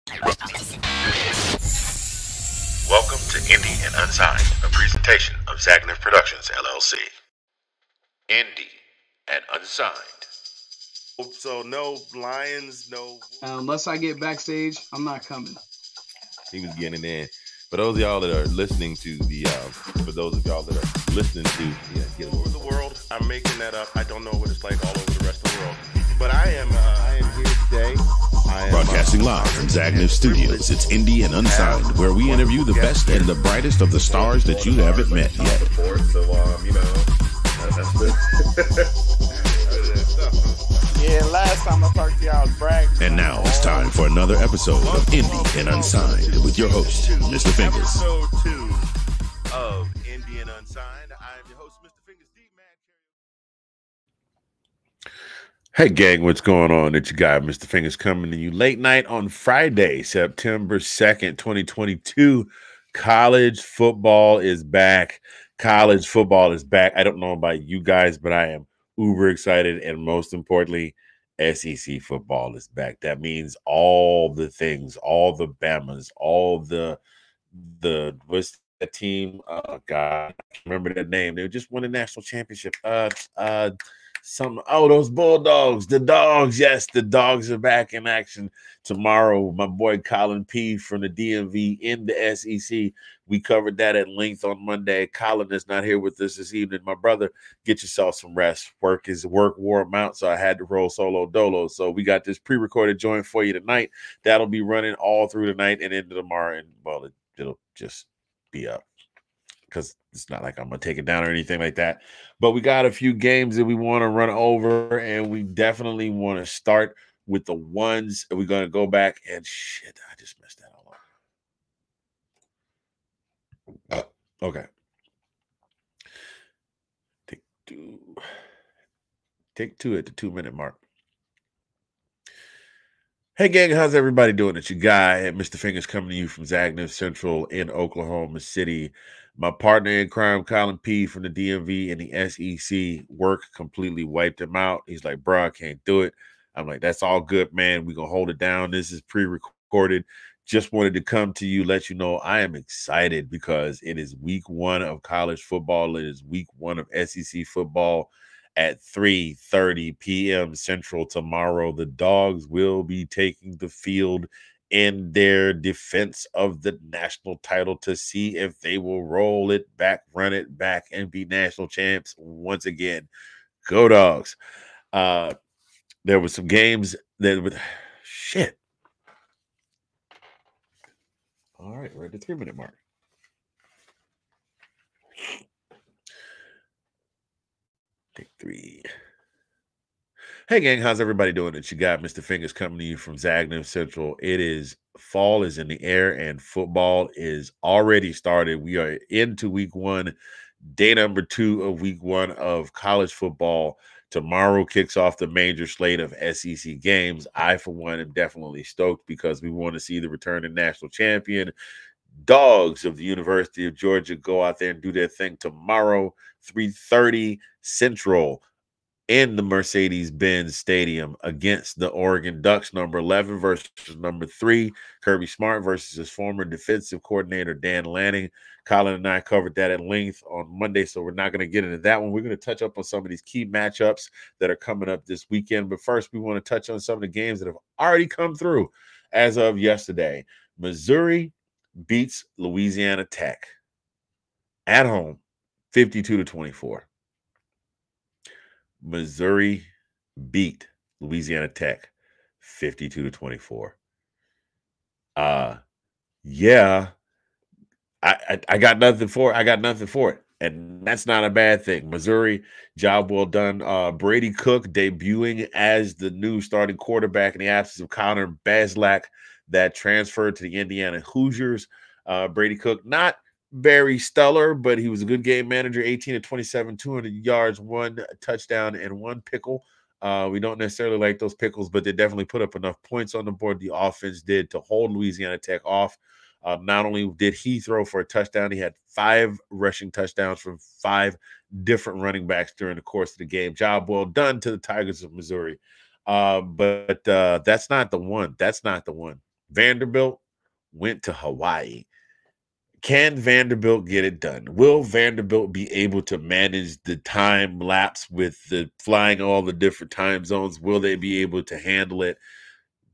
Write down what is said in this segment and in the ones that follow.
Welcome to Indie and Unsigned, a presentation of Zagnif Productions, LLC. Indie and Unsigned. So no lions, no. Unless I get backstage, I'm not coming. He was getting in. For those of y'all that are listening to the, for those of y'all that are listening to, Get over the world. I'm making that up. I don't know what it's like all over the rest of the world. But I am here today. Broadcasting live from Zagnif Studios, it's Indie and Unsigned, where we interview the best and the brightest of the stars that you haven't met yet. Yeah, last time I talked to y'all, I was bragging. And now it's time for another episode of Indie and Unsigned with your host, Mr. Fingers. Episode 2 of Indie and Unsigned. I am your host, Mr. Fingers D. Hey gang, what's going on? It's your guy, Mr. Fingers, coming to you late night on Friday, September 2nd, 2022. College football is back. College football is back. I don't know about you guys, but I am uber excited. And most importantly, SEC football is back. That means all the things, all the Bamas, all the what's that team? Oh God, I can't remember that name. They just won a national championship. Those Bulldogs, the Dogs. Yes, the Dogs are back in action tomorrow. My boy Colin P from the DMV in the SEC. We covered that at length on Monday. Colin is not here with us this evening. My brother, get yourself some rest. Work wore him out, so I had to roll solo dolo. So we got this pre-recorded joint for you tonight. That'll be running all through the night and into tomorrow. And well, it'll just be up, because it's not like I'm going to take it down or anything like that. But we got a few games that we want to run over, and we definitely want to start with the ones that we're going to go back and shit. I just messed that all up. Okay. Take two at the 2-minute mark. Hey, gang, how's everybody doing? It's your guy, Mr. Fingers, coming to you from Zagnif Central in Oklahoma City. My partner in crime, Colin P. from the DMV and the SEC, work completely wiped him out. He's like, bro, I can't do it. I'm like, that's all good, man. We're going to hold it down. This is pre-recorded. Just wanted to come to you, let you know I am excited because it is week 1 of college football. It is week 1 of SEC football. At 3:30 p.m. Central tomorrow, the Dogs will be taking the field in their defense of the national title to see if they will roll it back, run it back, and be national champs once again. Go Dogs. There were some games that would shit. All right, we're at the 3-minute mark. Take 3. Hey, gang, how's everybody doing? It's your guy, Mr. Fingers, coming to you from Zagnif Central. Fall is in the air, and football is already started. We are into week 1, day number 2 of week 1 of college football. Tomorrow kicks off the major slate of SEC games. I, for one, am definitely stoked because we want to see the returning national champion Dogs of the University of Georgia go out there and do their thing tomorrow, 3:30 Central, in the Mercedes-Benz Stadium against the Oregon Ducks, number 11 versus number 3. Kirby Smart versus his former defensive coordinator, Dan Lanning. Colin and I covered that at length on Monday, so we're not going to get into that one. We're going to touch up on some of these key matchups that are coming up this weekend. But first, we want to touch on some of the games that have already come through as of yesterday. Missouri beats Louisiana Tech at home, 52-24. Missouri beat Louisiana Tech 52-24. Yeah, I got nothing for it. I got nothing for it. And that's not a bad thing. Missouri, job well done. Brady Cook debuting as the new starting quarterback in the absence of Connor Bazelak that transferred to the Indiana Hoosiers. Brady Cook, not very stellar, but he was a good game manager. 18-27, 200 yards, 1 touchdown, and 1 pickle. We don't necessarily like those pickles, but they definitely put up enough points on the board. The offense did to hold Louisiana Tech off. Not only did he throw for a touchdown, he had 5 rushing touchdowns from 5 different running backs during the course of the game. Job well done to the Tigers of Missouri. But that's not the one. That's not the one. Vanderbilt went to Hawaii. Can Vanderbilt get it done? Will Vanderbilt be able to manage the time lapse with the flying all the different time zones? Will they be able to handle it?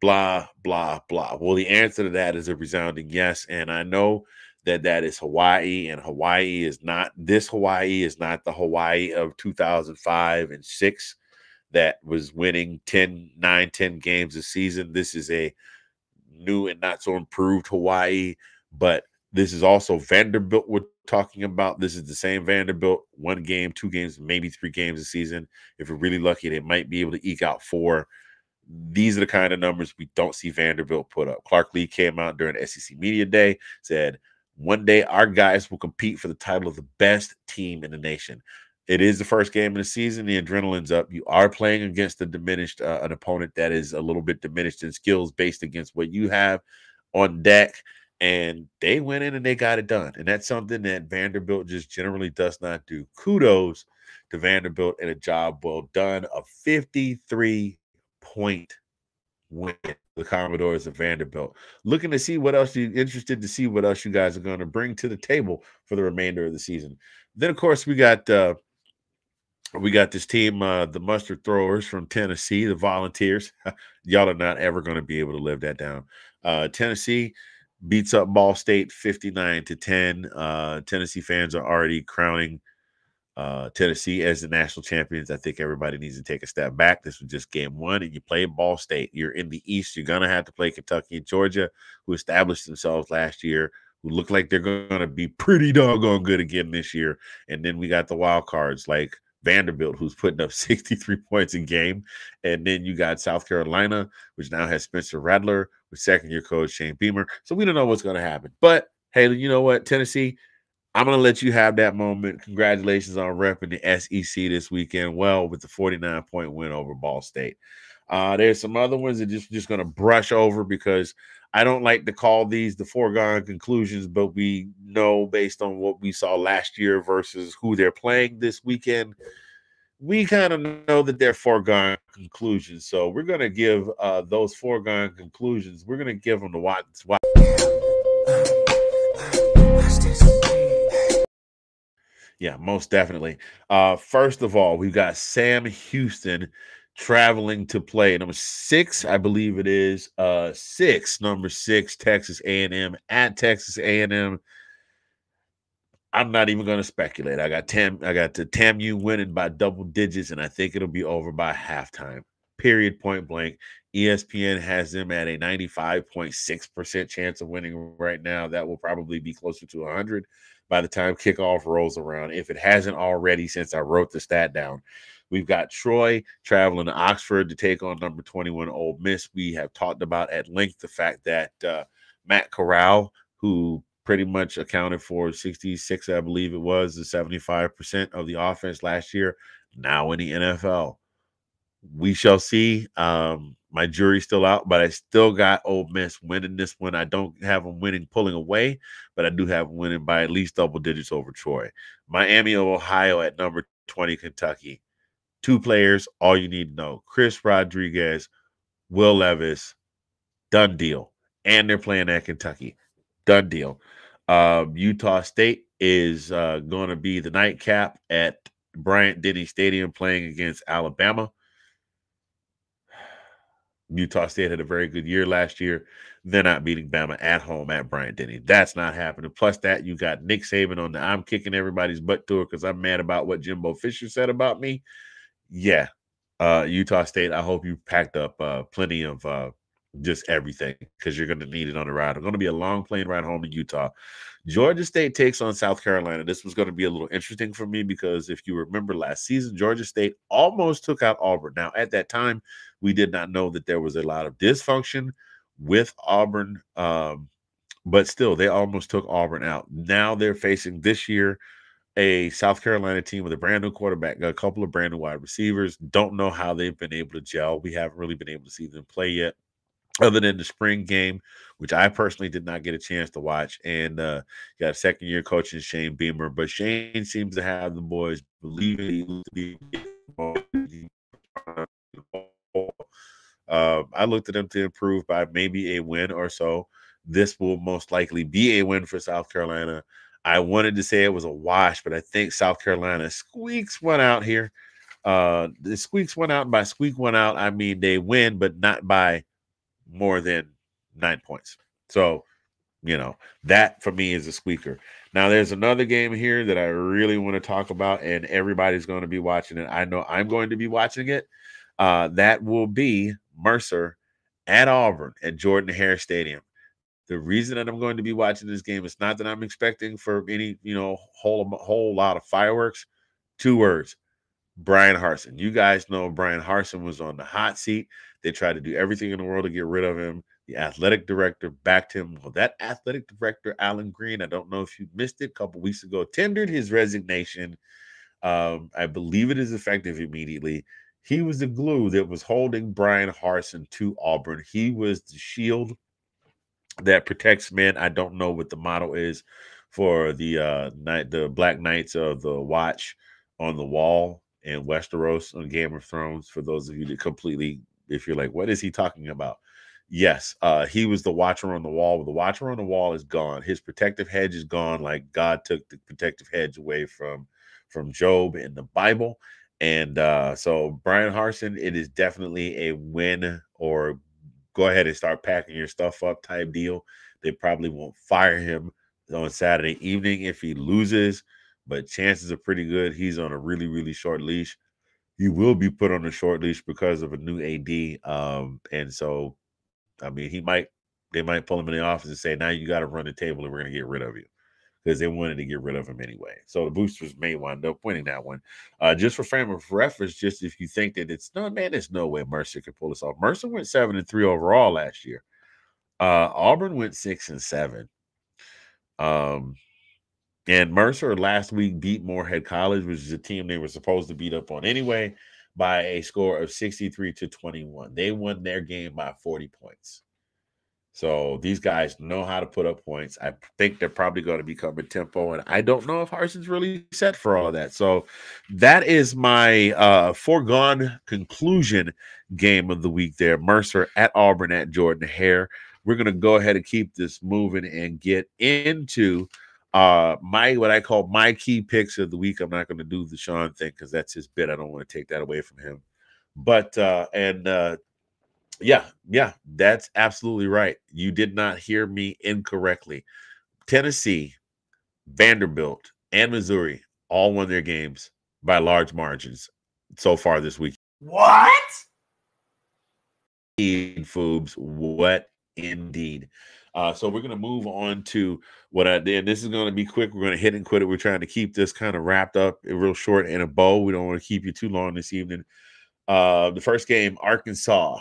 Blah, blah, blah. Well, the answer to that is a resounding yes. And I know that that is Hawaii, and Hawaii is not the Hawaii of 2005 and 6 that was winning 10 games a season. This is a new and not so improved Hawaii, but this is also Vanderbilt we're talking about. This is the same Vanderbilt, 1 game, 2 games, maybe 3 games a season. If we're really lucky, they might be able to eke out 4. These are the kind of numbers we don't see Vanderbilt put up. Clark Lee came out during SEC Media Day, said, one day our guys will compete for the title of the best team in the nation. It is the first game of the season. The adrenaline's up. You are playing against an opponent that is a little bit diminished in skills based against what you have on deck. And they went in and they got it done. And that's something that Vanderbilt just generally does not do. Kudos to Vanderbilt and a job well done. A 53-point win. The Commodores of Vanderbilt. Looking to see what else interested to see what else you guys are going to bring to the table for the remainder of the season. Then, of course, we got this team, the mustard throwers from Tennessee, the Volunteers. Y'all are not ever going to be able to live that down. Tennessee beats up Ball State 59-10. Tennessee fans are already crowning Tennessee as the national champions. I think everybody needs to take a step back. This was just game 1, and you play Ball State. You're in the East. You're going to have to play Kentucky and Georgia, who established themselves last year, who look like they're going to be pretty doggone good again this year. And then we got the wild cards like Vanderbilt, who's putting up 63 points a game. And then you got South Carolina, which now has Spencer Rattler with second-year coach Shane Beamer. So we don't know what's going to happen. But, hey, you know what, Tennessee, I'm going to let you have that moment. Congratulations on repping the SEC this weekend well with the 49-point win over Ball State. There's some other ones that just going to brush over because I don't like to call these the foregone conclusions, but we know based on what we saw last year versus who they're playing this weekend, we kind of know that they're foregone conclusions. So we're going to give those foregone conclusions, we're going to give them to Watts. Yeah, most definitely. First of all, we've got Sam Houston traveling to play number 6, I believe it is. Number 6, Texas A&M at Texas A&M. I'm not even going to speculate. I got the TAMU winning by double digits, and I think it'll be over by halftime. Period, point blank. ESPN has them at a 95.6% chance of winning right now. That will probably be closer to 100 by the time kickoff rolls around, if it hasn't already since I wrote the stat down. We've got Troy traveling to Oxford to take on number 21 Ole Miss. We have talked about at length the fact that Matt Corral, who pretty much accounted for 66, I believe it was, the 75% of the offense last year, now in the NFL. We shall see. My jury's still out, but I still got Ole Miss winning this one. I don't have them winning pulling away, but I do have them winning by at least double digits over Troy. Miami of Ohio at number 20 Kentucky. 2 players, all you need to know. Chris Rodriguez, Will Levis, done deal. And they're playing at Kentucky. Done deal. Utah State is going to be the nightcap at Bryant-Denny Stadium playing against Alabama. Utah State had a very good year last year. They're not beating Bama at home at Bryant-Denny. That's not happening. Plus that, you got Nick Saban on the I'm kicking everybody's butt tour because I'm mad about what Jimbo Fisher said about me. Yeah. Utah State, I hope you packed up plenty of just everything because you're going to need it on the ride. It's going to be a long plane ride home to Utah. Georgia State takes on South Carolina. This was going to be a little interesting for me because if you remember last season, Georgia State almost took out Auburn. Now, at that time, we did not know that there was a lot of dysfunction with Auburn, but still, they almost took Auburn out. Now they're facing this year a South Carolina team with a brand new quarterback, a couple of brand new wide receivers. Don't know how they've been able to gel. We haven't really been able to see them play yet, other than the spring game, which I personally did not get a chance to watch. And got a second-year coach in Shane Beamer, but Shane seems to have the boys believing I looked at them to improve by maybe a win or so. This will most likely be a win for South Carolina. I wanted to say it was a wash, but I think South Carolina squeaks one out here. The squeaks one out. By squeak one out, I mean they win, but not by more than 9 points. So, that for me is a squeaker. Now, there's another game here that I really want to talk about, and everybody's going to be watching it. I know I'm going to be watching it. That will be Mercer at Auburn at Jordan-Hare Stadium. The reason that I'm going to be watching this game is not that I'm expecting for any, whole lot of fireworks. 2 words: Brian Harsin. You guys know Brian Harsin was on the hot seat. They tried to do everything in the world to get rid of him. The athletic director backed him. Well, that athletic director, Alan Green, I don't know if you missed it, a couple weeks ago, tendered his resignation. I believe it is effective immediately. He was the glue that was holding Brian Harsin to Auburn. He was the shield that protects men. I don't know what the motto is for the Black Knights of the Watch on the Wall in Westeros on Game of Thrones. For those of you that completely, if you're like, what is he talking about? Yes, he was the watcher on the wall. The watcher on the wall is gone. His protective hedge is gone, like God took the protective hedge away from Job in the Bible. And so Brian Harsin, it is definitely a win or go ahead and start packing your stuff up type deal. They probably won't fire him on Saturday evening if he loses, but chances are pretty good he's on a really, really short leash. He will be put on a short leash because of a new AD. And so, I mean, they might pull him in the office and say, now you got to run the table and we're going to get rid of you, because they wanted to get rid of him anyway. So the boosters may wind up winning that one. Just for frame of reference, just if you think that there's no way Mercer could pull this off. Mercer went 7-3 overall last year. Auburn went 6-7. And Mercer last week beat Morehead College, which is a team they were supposed to beat up on anyway, by a score of 63-21. They won their game by 40 points. So these guys know how to put up points. I think they're probably going to become a tempo, and I don't know if Harsin's really set for all of that. So that is my foregone conclusion game of the week there. Mercer at Auburn at Jordan-Hare. We're going to go ahead and keep this moving and get into what I call my key picks of the week. I'm not going to do the Sean thing because that's his bit. I don't want to take that away from him. But yeah, that's absolutely right. You did not hear me incorrectly. Tennessee, Vanderbilt, and Missouri all won their games by large margins so far this week. What? Indeed, Foobs. What indeed? So we're going to move on to what I did. This is going to be quick. We're going to hit and quit it. We're trying to keep this kind of wrapped up real short in a bow. We don't want to keep you too long this evening. The first game, Arkansas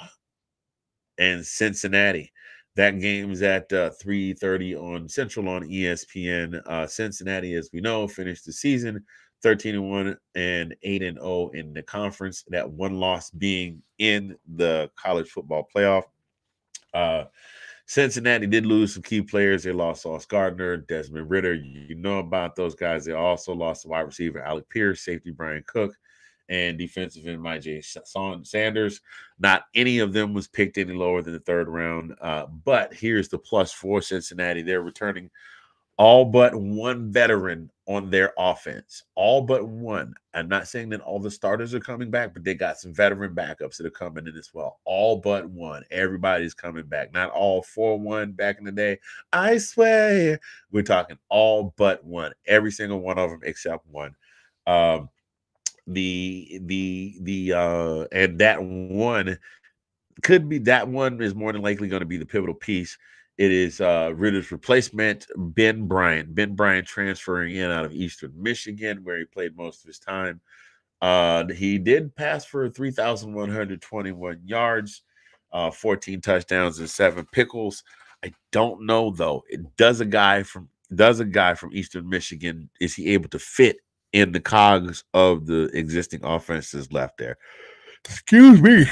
and Cincinnati. That game's at 3:30 on Central on ESPN. Cincinnati, as we know, finished the season 13-1 and 8-0 in the conference. That one loss being in the college football playoff. Cincinnati did lose some key players. They lost Sauce Gardner, Desmond Ridder. You know about those guys. They also lost the wide receiver Alec Pierce, safety Brian Cook, and defensive end Myjai Sanders. Not any of them was picked any lower than the third round. But here's the plus for Cincinnati. They're returning all but one veteran on their offense. All but one. I'm not saying that all the starters are coming back, but they got some veteran backups that are coming in as well. All but one. Everybody's coming back. Not all 4-1 back in the day. I swear. We're talking all but one. Every single one of them except one. And that one is more than likely going to be the pivotal piece. It is Ridder's replacement, Ben Bryant. Ben Bryant transferring in out of Eastern Michigan, where he played most of his time. He did pass for 3,121 yards, 14 touchdowns, and 7 pickles. I don't know though. Does a guy from Eastern Michigan, is he able to fit in the cogs of the existing offenses left there? Excuse me.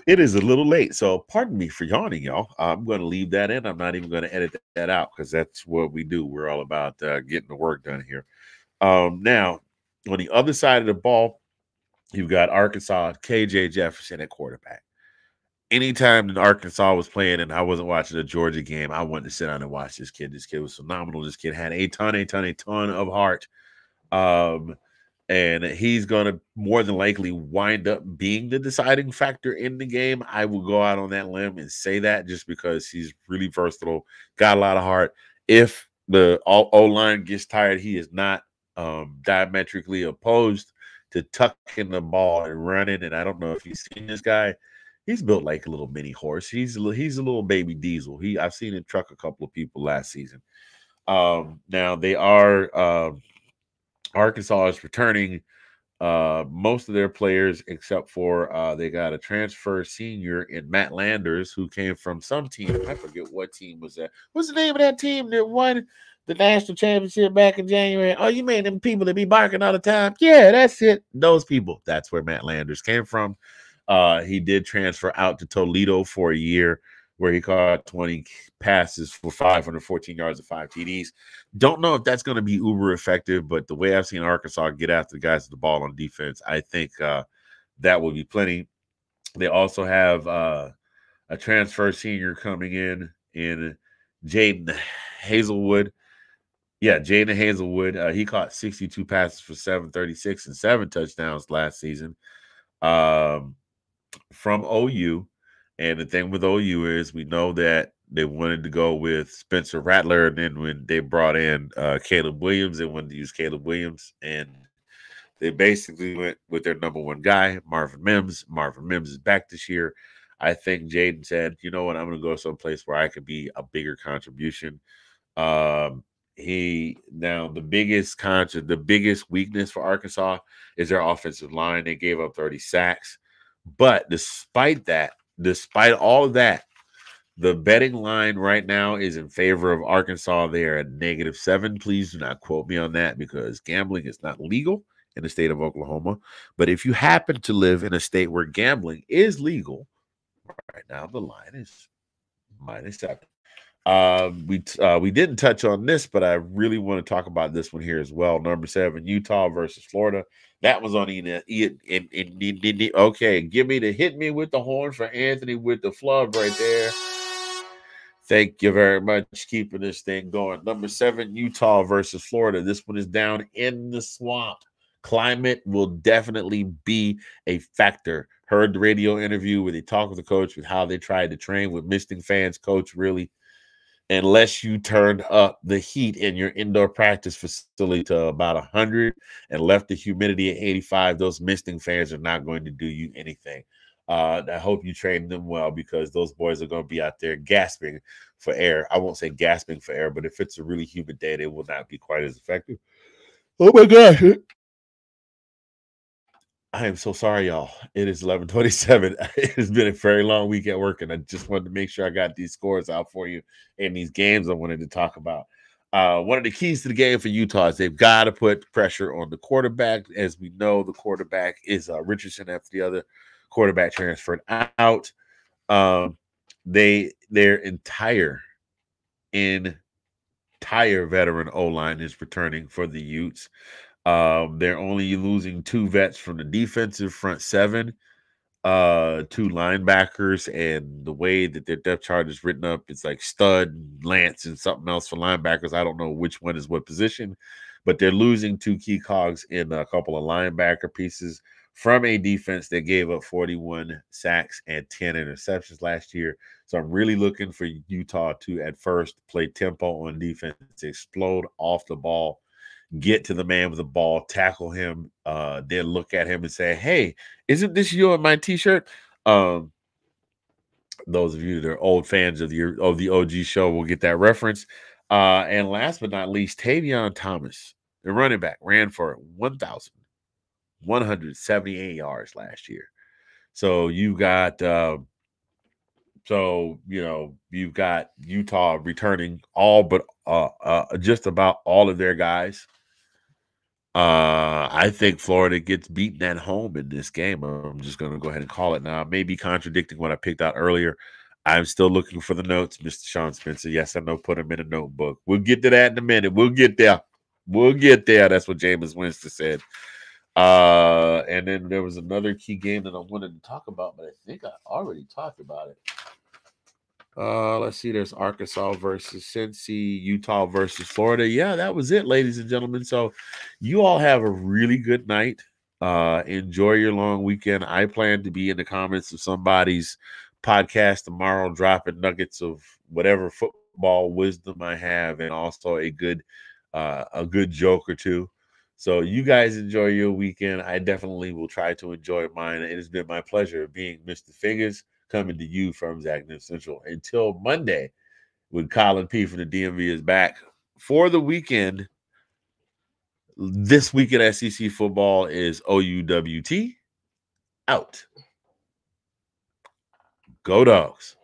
It is a little late, so pardon me for yawning, y'all. I'm going to leave that in. I'm not even going to edit that out because that's what we do. We're all about getting the work done here. Now, on the other side of the ball, you've got Arkansas, KJ Jefferson at quarterback. anytime that Arkansas was playing and I wasn't watching a Georgia game, I wanted to sit down and watch this kid. This kid was phenomenal. This kid had a ton of heart. And he's going to more than likely wind up being the deciding factor in the game. I will go out on that limb and say that just because he's really versatile, got a lot of heart. If the O-line gets tired, he is not diametrically opposed to tucking the ball and running. And I don't know if you've seen this guy. He's built like a little mini horse. He's a little baby diesel. I've seen him truck a couple of people last season. Now they are Arkansas is returning most of their players except for they got a transfer senior in Matt Landers who came from some team. I forget what team was that. What's the name of that team that won the national championship back in January? Oh, you mean them people that be barking all the time? Yeah, that's it. Those people. That's where Matt Landers came from. He did transfer out to Toledo for a year where he caught 20 passes for 514 yards and 5 TDs. Don't know if that's going to be uber effective, but the way I've seen Arkansas get after the guys with the ball on defense, I think that will be plenty. They also have a transfer senior coming in Jaden Hazelwood. Yeah, Jaden Hazelwood. He caught 62 passes for 736 and 7 touchdowns last season from OU. And the thing with OU is we know that they wanted to go with Spencer Rattler. And then when they brought in Caleb Williams, they wanted to use Caleb Williams. And they basically went with their number one guy, Marvin Mims. Marvin Mims is back this year. I think Jaden said, you know what, I'm going to go someplace where I could be a bigger contribution. The biggest weakness for Arkansas is their offensive line. They gave up 30 sacks. But despite all of that, the betting line right now is in favor of Arkansas. They are at -7. Please do not quote me on that because gambling is not legal in the state of Oklahoma. But if you happen to live in a state where gambling is legal, right now the line is -7. We didn't touch on this, but I really want to talk about this one here as well. Number 7, Utah versus Florida. That was on okay. Hit me with the horn for Anthony with the flub right there. Thank you very much. Keeping this thing going. Number 7, Utah versus Florida. This one is down in the swamp. Climate will definitely be a factor. Heard the radio interview where they talked with the coach with how they tried to train with misting fans. Coach, really, unless you turned up the heat in your indoor practice facility to about 100 and left the humidity at 85, those misting fans are not going to do you anything. I hope you train them well because those boys are going to be out there gasping for air. I won't say gasping for air, but if it's a really humid day, they will not be quite as effective. Oh, my God. I am so sorry, y'all. It is 11:27. It has been a very long week at work, and I just wanted to make sure I got these scores out for you and these games I wanted to talk about. One of the keys to the game for Utah is they've got to put pressure on the quarterback. As we know, the quarterback is Richardson after the other quarterback transferred out. Their entire veteran O-line is returning for the Utes. They're only losing 2 vets from the defensive front 7, 2 linebackers, and the way that their depth chart is written up, it's like stud, Lance, and something else for linebackers. I don't know which one is what position, but they're losing 2 key cogs in a couple of linebacker pieces from a defense that gave up 41 sacks and 10 interceptions last year. So I'm really looking for Utah to at first play tempo on defense, to explode off the ball, get to the man with the ball, tackle him, then look at him and say, hey, isn't this you on my T-shirt? Those of you that are old fans of the OG show will get that reference. And last but not least, Tavion Thomas, the running back, ran for 1,178 yards last year. So you've got you've got Utah returning all but just about all of their guys. I think Florida gets beaten at home in this game. I'm just going to go ahead and call it now. Maybe contradicting what I picked out earlier. I'm still looking for the notes, Mr. Sean Spencer. Yes, I know. Put them in a notebook. We'll get to that in a minute. We'll get there. That's what Jameis Winston said. And then there was another key game that I wanted to talk about, but I think I already talked about it. Let's see. There's Arkansas versus Cincy, Utah versus Florida. Yeah, that was it, ladies and gentlemen. So you all have a really good night. Enjoy your long weekend. I plan to be in the comments of somebody's podcast tomorrow, dropping nuggets of whatever football wisdom I have, and also a good joke or two. So you guys enjoy your weekend. I definitely will try to enjoy mine. It has been my pleasure being Mr. Fingers, coming to you from Zagnif Central. Until Monday, when Colin P from the DMV is back for the weekend. This week at SEC football is OUWT out. Go Dogs.